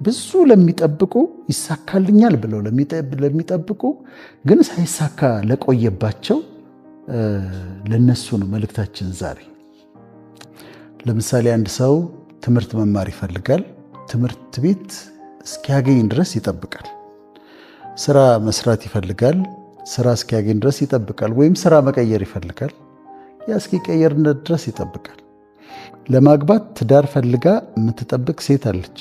ብዙ ለሚጠብቁ ይሳካልኛል ብለው ለሚጠብቁ ግን ሳይሳካ ለቆየባቸው ለነሱ ነው መልእክታችን ዛሬ። ለምሳሌ አንድ ሰው ትምህርት መማር ይፈልጋል። ትምህርት ቤት እስኪያገኝ ድረስ ይጠብቃል። ስራ መስራት ይፈልጋል። ስራ እስኪያገኝ ድረስ ይጠብቃል። ወይም ስራ መቀየር ይፈልጋል። ያ እስኪቀየር ድረስ ይጠብቃል። ለማግባት ትዳር ፈልጋ የምትጠብቅ ሴት አለች።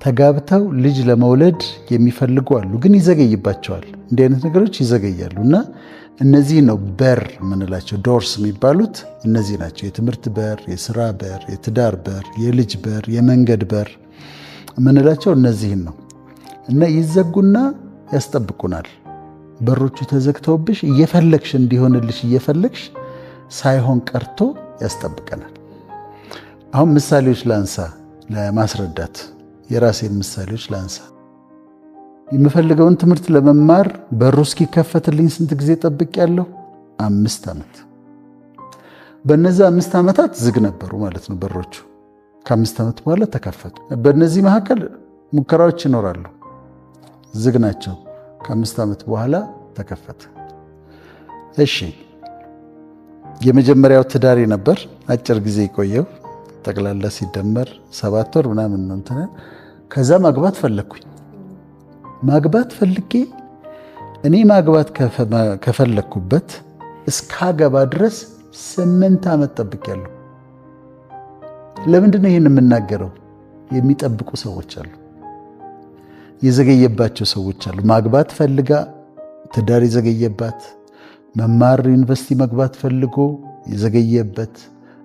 ተጋብተው ልጅ ለመውለድ የሚፈልጉ አሉ፣ ግን ይዘገይባቸዋል። እንዲህ አይነት ነገሮች ይዘገያሉ እና እነዚህ ነው በር የምንላቸው። ዶርስ የሚባሉት እነዚህ ናቸው። የትምህርት በር፣ የስራ በር፣ የትዳር በር፣ የልጅ በር፣ የመንገድ በር የምንላቸው እነዚህን ነው እና ይዘጉና ያስጠብቁናል። በሮቹ ተዘግተውብሽ እየፈለግሽ እንዲሆንልሽ እየፈለግሽ ሳይሆን ቀርቶ ያስጠብቀናል። አሁን ምሳሌዎች ላንሳ ለማስረዳት፣ የራሴን ምሳሌዎች ላንሳ። የምፈልገውን ትምህርት ለመማር በሩ እስኪከፈትልኝ ስንት ጊዜ ጠብቄያለሁ? 5 ዓመት። በእነዚህ 5 ዓመታት ዝግ ነበሩ ማለት ነው በሮቹ። ከ5 ዓመት በኋላ ተከፈቱ። በእነዚህ መካከል ሙከራዎች ይኖራሉ፣ ዝግ ናቸው። ከ5 ዓመት በኋላ ተከፈተ። እሺ፣ የመጀመሪያው ትዳሬ ነበር፣ አጭር ጊዜ የቆየው ጠቅላላ ሲደመር 7 ወር ምናምን ነው እንትን። ከዛ ማግባት ፈለግኩኝ። ማግባት ፈልጌ እኔ ማግባት ከፈለግኩበት እስካገባ ድረስ 8 ዓመት ጠብቄያለሁ። ለምንድን ነው ይህን የምናገረው? የሚጠብቁ ሰዎች አሉ፣ የዘገየባቸው ሰዎች አሉ። ማግባት ፈልጋ ትዳር የዘገየባት፣ መማር ዩኒቨርሲቲ መግባት ፈልጎ የዘገየበት፣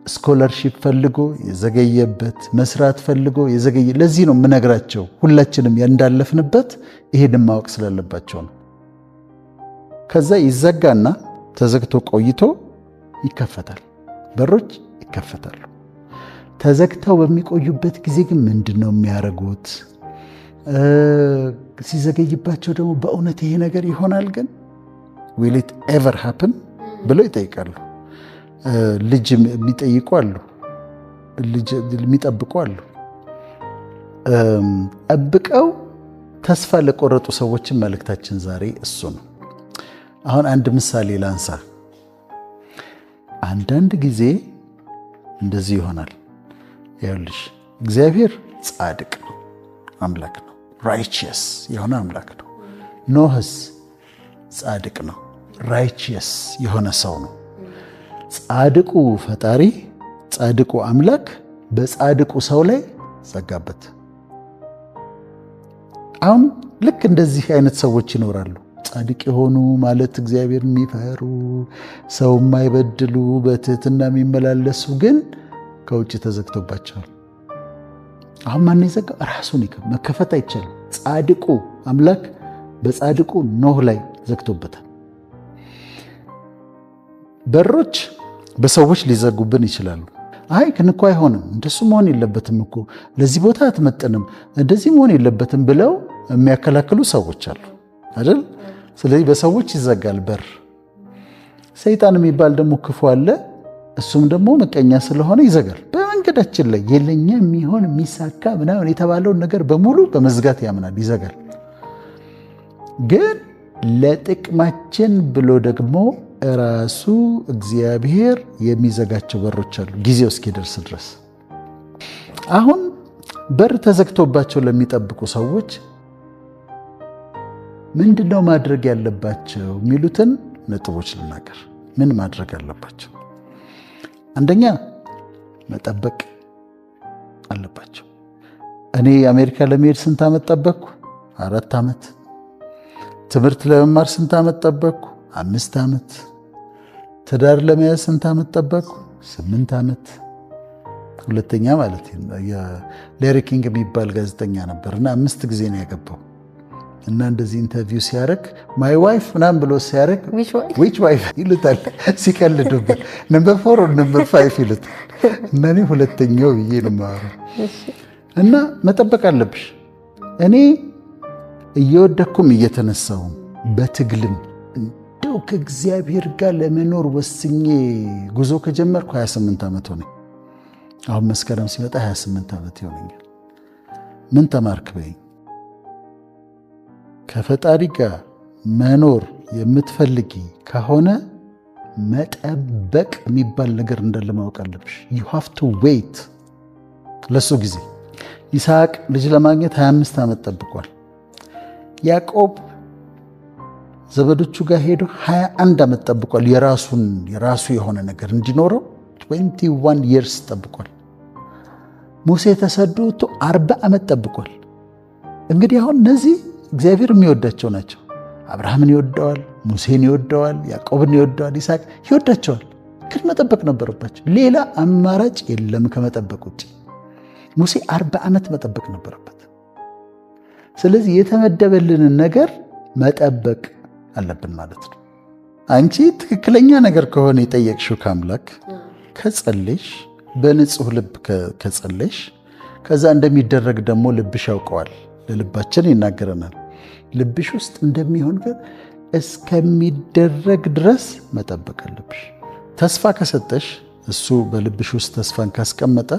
ስኮለርሺፕ ፈልጎ የዘገየበት፣ መስራት ፈልጎ የዘገየ። ለዚህ ነው የምነግራቸው፣ ሁላችንም እንዳለፍንበት ይሄንን ማወቅ ስላለባቸው ነው። ከዛ ይዘጋና ተዘግቶ ቆይቶ ይከፈታል፣ በሮች ይከፈታሉ። ተዘግተው በሚቆዩበት ጊዜ ግን ምንድን ነው የሚያደርጉት? ሲዘገይባቸው ደግሞ በእውነት ይሄ ነገር ይሆናል ግን will it ever happen ብለው ይጠይቃሉ። ልጅ የሚጠይቁ አሉ፣ ልጅ የሚጠብቁ አሉ። ጠብቀው ተስፋ ለቆረጡ ሰዎችን መልእክታችን ዛሬ እሱ ነው። አሁን አንድ ምሳሌ ላንሳ። አንዳንድ ጊዜ እንደዚህ ይሆናል። ይኸውልሽ እግዚአብሔር ጻድቅ አምላክ ነው፣ ራይቺየስ የሆነ አምላክ ነው። ኖህስ ጻድቅ ነው፣ ራይቺየስ የሆነ ሰው ነው። ጻድቁ ፈጣሪ፣ ጻድቁ አምላክ በጻድቁ ሰው ላይ ዘጋበት። አሁን ልክ እንደዚህ አይነት ሰዎች ይኖራሉ። ጻድቅ የሆኑ ማለት እግዚአብሔር የሚፈሩ ሰው የማይበድሉ በትህትና የሚመላለሱ ግን ከውጭ ተዘግቶባቸዋል። አሁን ማን የዘጋው? ራሱን መከፈት አይቻልም። ጻድቁ አምላክ በጻድቁ ኖህ ላይ ዘግቶበታል። በሮች በሰዎች ሊዘጉብን ይችላሉ። አይ ግን እኮ አይሆንም፣ እንደሱ መሆን የለበትም እኮ፣ ለዚህ ቦታ አትመጥንም፣ እንደዚህ መሆን የለበትም ብለው የሚያከላክሉ ሰዎች አሉ አይደል? ስለዚህ በሰዎች ይዘጋል በር። ሰይጣን የሚባል ደግሞ ክፉ አለ። እሱም ደግሞ መቀኛ ስለሆነ ይዘጋል። በመንገዳችን ላይ የለኛ የሚሆን የሚሳካ ምናምን የተባለውን ነገር በሙሉ በመዝጋት ያምናል፣ ይዘጋል። ግን ለጥቅማችን ብሎ ደግሞ ራሱ እግዚአብሔር የሚዘጋቸው በሮች አሉ ጊዜው እስኪደርስ ድረስ። አሁን በር ተዘግቶባቸው ለሚጠብቁ ሰዎች ምንድነው ማድረግ ያለባቸው የሚሉትን ነጥቦች ልናገር። ምን ማድረግ አለባቸው? አንደኛ መጠበቅ አለባቸው። እኔ አሜሪካ ለመሄድ ስንት ዓመት ጠበቅኩ? 4 ዓመት። ትምህርት ለመማር ስንት ዓመት ጠበቅኩ? 5 ዓመት። ትዳር ለመያዝ ስንት ዓመት ጠበቅኩ? 8 ዓመት። ሁለተኛ ማለት ሌሪ ኪንግ የሚባል ጋዜጠኛ ነበርና 5 ጊዜ ነው ያገባው እና እንደዚህ ኢንተርቪው ሲያደርግ ማይ ዋይፍ ምናምን ብሎ ሲያደርግ ዊች ዋይፍ ይሉታል ሲቀልዱበት፣ ነምበር 4 or ነምበር 5 ይሉታል። እና እኔ ሁለተኛው ብዬ ነው የማወራው። እና መጠበቅ አለብሽ። እኔ እየወደኩም እየተነሳውም በትግልም እንደው ከእግዚአብሔር ጋር ለመኖር ወስኜ ጉዞ ከጀመርኩ 28 ዓመት ሆነኝ። አሁን መስከረም ሲመጣ 28 ዓመት ይሆነኛል። ምን ተማርክ በይ? ከፈጣሪ ጋር መኖር የምትፈልጊ ከሆነ መጠበቅ የሚባል ነገር እንዳለ ማወቅ አለብሽ። you have to wait ለሱ ጊዜ። ይስሐቅ ልጅ ለማግኘት 25 ዓመት ጠብቋል። ያዕቆብ ዘመዶቹ ጋር ሄዶ 21 ዓመት ጠብቋል። የራሱ የሆነ ነገር እንዲኖረው 21 years ጠብቋል። ሙሴ ተሰዶ 40 ዓመት ጠብቋል። እንግዲህ አሁን እነዚህ እግዚአብሔር የሚወዳቸው ናቸው። አብርሃምን ይወደዋል፣ ሙሴን ይወደዋል፣ ያዕቆብን ይወደዋል፣ ይስሐቅ ይወዳቸዋል። ግን መጠበቅ ነበረባቸው። ሌላ አማራጭ የለም ከመጠበቅ ውጭ። ሙሴ 40 ዓመት መጠበቅ ነበረበት። ስለዚህ የተመደበልንን ነገር መጠበቅ አለብን ማለት ነው። አንቺ ትክክለኛ ነገር ከሆነ የጠየቅሽው ከአምላክ ከጸለይሽ፣ በንጹህ ልብ ከጸለይሽ፣ ከዛ እንደሚደረግ ደግሞ ልብሽ ያውቀዋል። ለልባችን ይናገረናል። ልብሽ ውስጥ እንደሚሆን ግን እስከሚደረግ ድረስ መጠበቅ አለብሽ። ተስፋ ከሰጠሽ፣ እሱ በልብሽ ውስጥ ተስፋን ካስቀመጠ፣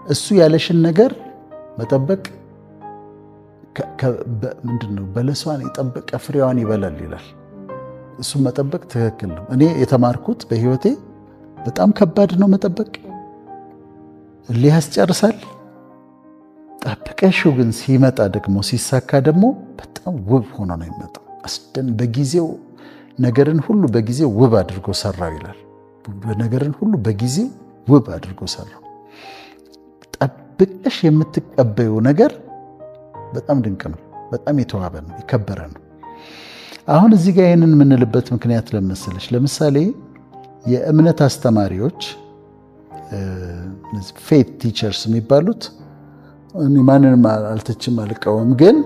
እሱ ያለሽን ነገር መጠበቅ ምንድነው? በለሷን የጠበቀ ፍሬዋን ይበላል ይላል። እሱ መጠበቅ ትክክል ነው። እኔ የተማርኩት በህይወቴ በጣም ከባድ ነው መጠበቅ። እልህ ያስጨርሳል። ጠብቀሽው ግን ሲመጣ ደግሞ ሲሳካ ደግሞ በጣም ውብ ሆኖ ነው የሚመጣው። በጊዜው ነገርን ሁሉ በጊዜው ውብ አድርጎ ሰራው ይላል። ነገርን ሁሉ በጊዜው ውብ አድርጎ ሰራው። ጠብቀሽ የምትቀበዩ ነገር በጣም ድንቅ ነው። በጣም የተዋበ ነው፣ የከበረ ነው። አሁን እዚህ ጋር ይህንን የምንልበት ምክንያት ለመሰለሽ፣ ለምሳሌ የእምነት አስተማሪዎች ፌት ቲቸርስ የሚባሉት ማንንም አልተችም አልቀወም፣ ግን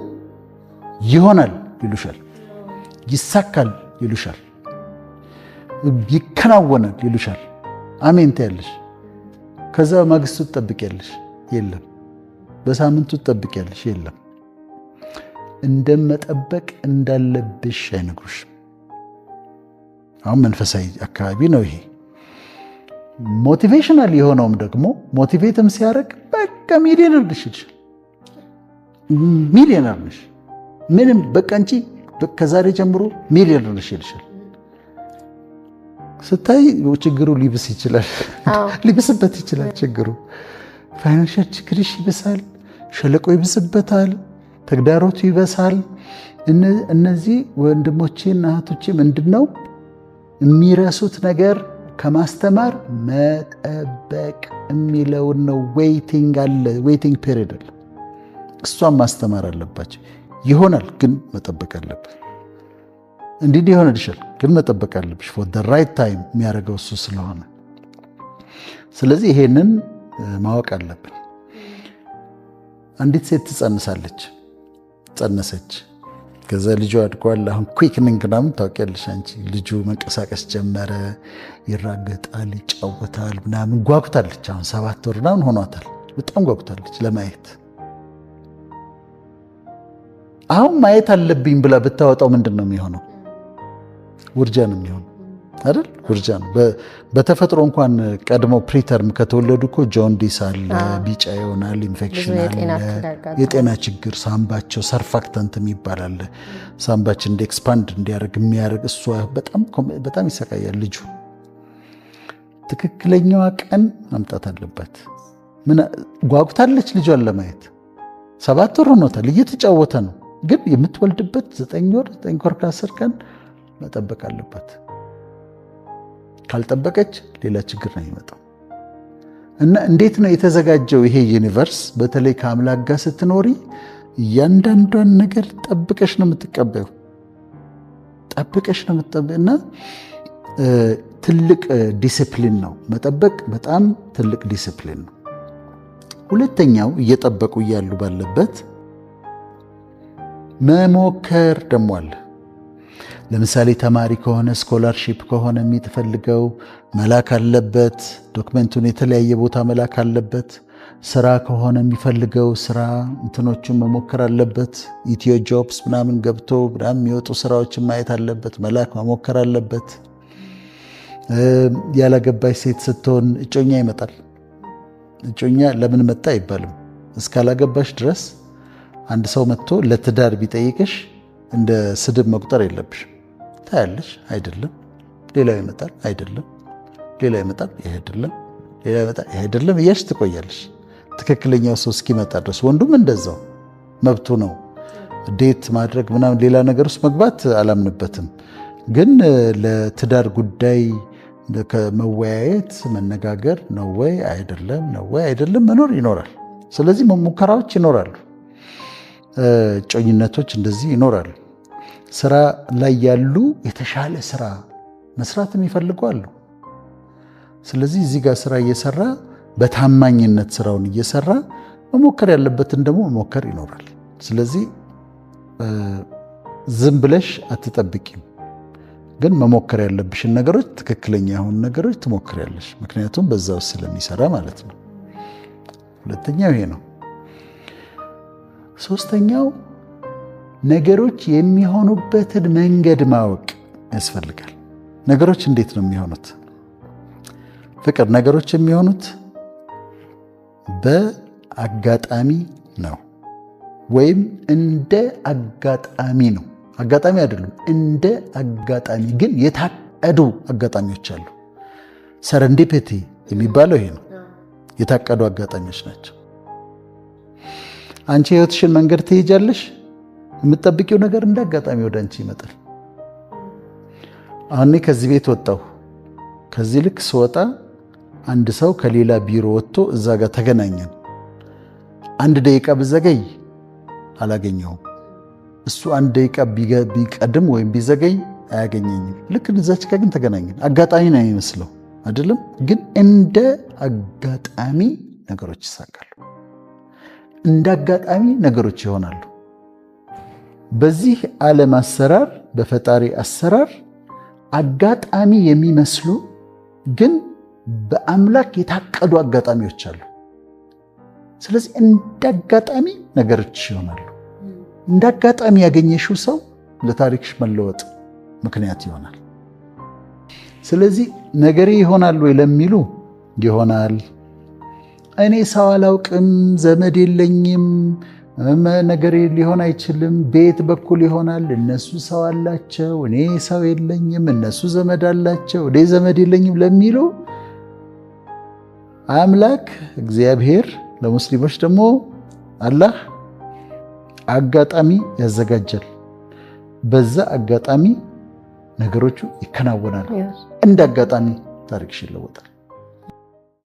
ይሆናል ይሉሻል፣ ይሳካል ይሉሻል፣ ይከናወናል ይሉሻል። አሜን ትያለሽ። ከዛ ማግስቱ ትጠብቂያለሽ፣ የለም። በሳምንቱ ትጠብቂያለሽ፣ የለም። እንደመጠበቅ እንዳለብሽ አይነግሩሽም። አሁን መንፈሳዊ አካባቢ ነው ይሄ። ሞቲቬሽናል የሆነውም ደግሞ ሞቲቬትም ሲያደርግ በቃ ሚሊዮነር ነሽ ይልሻል። ሚሊዮነር ነሽ ምንም በቃ እንጂ ከዛሬ ጀምሮ ሚሊዮነር ነሽ ይልሻል። ስታይ ችግሩ ሊብስ ይችላል፣ ሊብስበት ይችላል። ችግሩ ፋይናንሻል ችግርሽ ይብሳል፣ ሸለቆ ይብስበታል፣ ተግዳሮቱ ይበሳል። እነዚህ ወንድሞቼና እህቶቼ ምንድነው የሚረሱት ነገር? ከማስተማር መጠበቅ የሚለውን ነው። ዌይቲንግ አለ፣ ዌይቲንግ ፔሪድ አለ። እሷን ማስተማር አለባቸው። ይሆናል ግን መጠበቅ አለብን። እንዲህ ይሆንልሻል ግን መጠበቅ አለብሽ። ፎር ዘ ራይት ታይም የሚያደርገው እሱ ስለሆነ፣ ስለዚህ ይሄንን ማወቅ አለብን። አንዲት ሴት ትጸንሳለች፣ ጸነሰች። ከዛ ልጁ አድጓል። አሁን ኩዊክኒንግ ምናምን ታውቂያለሽ አንቺ። ልጁ መንቀሳቀስ ጀመረ፣ ይራገጣል፣ ይጫወታል ምናምን። ጓጉታለች። አሁን 7 ወር ምናምን ሆኗታል። በጣም ጓጉታለች ለማየት። አሁን ማየት አለብኝ ብላ ብታወጣው ምንድን ነው የሚሆነው? ውርጃ ነው የሚሆነው አይደል? ውርጃ ነው። በተፈጥሮ እንኳን ቀድሞ ፕሪተርም ከተወለዱ እኮ ጆንዲስ አለ፣ ቢጫ ይሆናል፣ ኢንፌክሽን አለ፣ የጤና ችግር፣ ሳምባቸው ሰርፋክታንት የሚባል አለ። ሳምባችን እንደ ኤክስፓንድ እንዲያደርግ የሚያደርግ እሷ በጣም ይሰቃያል ልጁ። ትክክለኛዋ ቀን ማምጣት አለባት። ምን ጓጉታለች ልጇን ለማየት። 7 ወር ሆኖታል፣ እየተጫወተ ነው። ግን የምትወልድበት 9 ወር ከ10 ቀን መጠበቅ አለባት። ካልጠበቀች ሌላ ችግር ነው የሚመጣው። እና እንዴት ነው የተዘጋጀው ይሄ ዩኒቨርስ? በተለይ ከአምላክ ጋር ስትኖሪ እያንዳንዷን ነገር ጠብቀሽ ነው የምትቀበዩ። ጠብቀሽ ነው የምትጠበዩ። እና ትልቅ ዲሲፕሊን ነው መጠበቅ፣ በጣም ትልቅ ዲሲፕሊን ነው። ሁለተኛው እየጠበቁ እያሉ ባለበት መሞከር ደግሞ አለ። ለምሳሌ ተማሪ ከሆነ ስኮላርሺፕ ከሆነ የሚፈልገው መላክ አለበት። ዶክመንቱን የተለያየ ቦታ መላክ አለበት። ስራ ከሆነ የሚፈልገው ስራ እንትኖቹን መሞከር አለበት። ኢትዮ ጆብስ ምናምን ገብቶ ምናምን የሚወጡ ስራዎችን ማየት አለበት። መላክ መሞከር አለበት። ያላገባች ሴት ስትሆን እጮኛ ይመጣል። እጮኛ ለምን መጣ አይባልም። እስካላገባሽ ድረስ አንድ ሰው መጥቶ ለትዳር ቢጠይቅሽ እንደ ስድብ መቁጠር የለብሽም። ታያለሽ፣ አይደለም ሌላው ይመጣል፣ አይደለም ሌላው ይመጣል፣ ይሄ አይደለም ሌላው ይመጣል፣ ይሄ አይደለም እያልሽ ትቆያለሽ ትክክለኛው ሰው እስኪመጣ ድረስ። ወንዱም እንደዛው መብቱ ነው። ዴት ማድረግ ምናምን ሌላ ነገር ውስጥ መግባት አላምንበትም። ግን ለትዳር ጉዳይ ከመወያየት መነጋገር ነው ወይ አይደለም ነው ወይ አይደለም መኖር ይኖራል። ስለዚህ ሙከራዎች ይኖራሉ፣ ጮኝነቶች እንደዚህ ይኖራሉ። ስራ ላይ ያሉ የተሻለ ስራ መስራት የሚፈልጉ አሉ። ስለዚህ እዚህ ጋር ስራ እየሰራ በታማኝነት ስራውን እየሰራ መሞከር ያለበትን ደግሞ መሞከር ይኖራል። ስለዚህ ዝም ብለሽ አትጠብቂም፣ ግን መሞከር ያለብሽን ነገሮች ትክክለኛ የሆኑ ነገሮች ትሞክሪያለሽ። ምክንያቱም በዛ ውስጥ ስለሚሰራ ማለት ነው። ሁለተኛው ይሄ ነው። ሶስተኛው ነገሮች የሚሆኑበትን መንገድ ማወቅ ያስፈልጋል። ነገሮች እንዴት ነው የሚሆኑት? ፍቅር ነገሮች የሚሆኑት በአጋጣሚ ነው ወይም እንደ አጋጣሚ ነው። አጋጣሚ አይደሉም፣ እንደ አጋጣሚ ግን የታቀዱ አጋጣሚዎች አሉ። ሰረንዲፒቲ የሚባለው ይሄ ነው። የታቀዱ አጋጣሚዎች ናቸው። አንቺ ህይወትሽን መንገድ ትሄጃለሽ፣ የምትጠብቂው ነገር እንደ አጋጣሚ ወደ አንቺ ይመጣል። አሁን ከዚህ ቤት ወጣሁ። ከዚህ ልክ ስወጣ አንድ ሰው ከሌላ ቢሮ ወጥቶ እዛ ጋር ተገናኘን። 1 ደቂቃ ብዘገይ አላገኘውም። እሱ 1 ደቂቃ ቢቀድም ወይም ቢዘገይ አያገኘኝም። ልክ እዛች ጋር ግን ተገናኘን። አጋጣሚ ነው የሚመስለው አይደለም፣ ግን እንደ አጋጣሚ ነገሮች ይሳካሉ። እንደ አጋጣሚ ነገሮች ይሆናሉ። በዚህ ዓለም አሰራር፣ በፈጣሪ አሰራር አጋጣሚ የሚመስሉ ግን በአምላክ የታቀዱ አጋጣሚዎች አሉ። ስለዚህ እንደ አጋጣሚ ነገሮች ይሆናሉ። እንደ አጋጣሚ ያገኘሽው ሰው ለታሪክሽ መለወጥ ምክንያት ይሆናል። ስለዚህ ነገሬ ይሆናል ወይ ለሚሉ ይሆናል። እኔ ሰው አላውቅም፣ ዘመድ የለኝም፣ ነገሬ ሊሆን አይችልም፣ ቤት በኩል ይሆናል፣ እነሱ ሰው አላቸው፣ እኔ ሰው የለኝም፣ እነሱ ዘመድ አላቸው፣ እኔ ዘመድ የለኝም ለሚሉ አምላክ እግዚአብሔር፣ ለሙስሊሞች ደግሞ አላህ አጋጣሚ ያዘጋጃል። በዛ አጋጣሚ ነገሮቹ ይከናወናሉ። እንደ አጋጣሚ ታሪክሽ ይለወጣል።